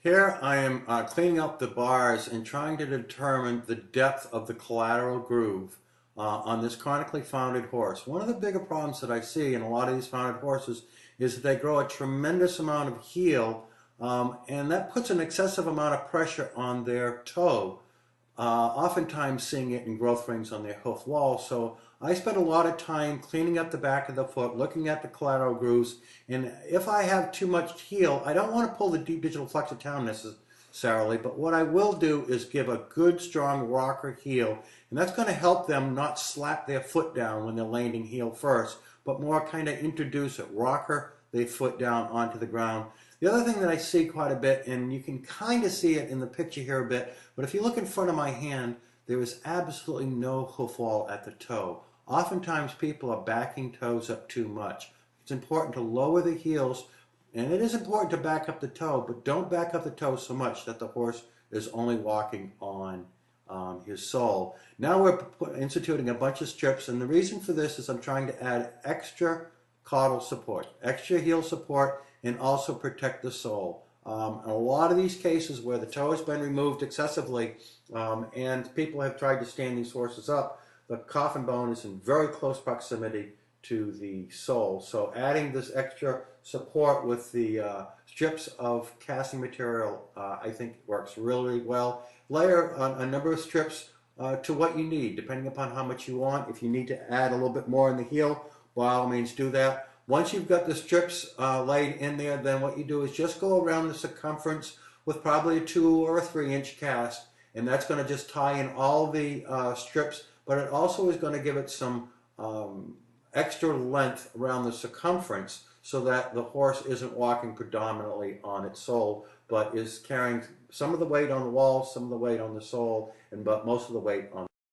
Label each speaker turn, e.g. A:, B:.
A: Here I am cleaning up the bars and trying to determine the depth of the collateral groove on this chronically founded horse. One of the bigger problems that I see in a lot of these founded horses is that they grow a tremendous amount of heel, and that puts an excessive amount of pressure on their toe, oftentimes seeing it in growth rings on their hoof wall. So I spend a lot of time cleaning up the back of the foot, looking at the collateral grooves, and if I have too much heel, I don't want to pull the deep digital flexor down necessarily, but what I will do is give a good strong rocker heel, and that's going to help them not slap their foot down when they're landing heel first, but more kind of introduce it, rocker their foot down onto the ground. The other thing that I see quite a bit, and you can kind of see it in the picture here a bit, but if you look in front of my hand, there is absolutely no hoof wall at the toe. Oftentimes people are backing toes up too much. It's important to lower the heels, and it is important to back up the toe, but don't back up the toe so much that the horse is only walking on his sole. Now we're instituting a bunch of strips, and the reason for this is I'm trying to add extra caudal support, extra heel support, and also protect the sole. In a lot of these cases where the toe has been removed excessively and people have tried to stand these horses up, the coffin bone is in very close proximity to the sole. So adding this extra support with the strips of casting material I think works really well. Layer a number of strips to what you need, depending upon how much you want. If you need to add a little bit more in the heel, by all means do that. Once you've got the strips laid in there, then what you do is just go around the circumference with probably a 2 or a 3-inch cast, and that's going to just tie in all the strips, but it also is going to give it some extra length around the circumference so that the horse isn't walking predominantly on its sole, but is carrying some of the weight on the wall, some of the weight on the sole, but most of the weight on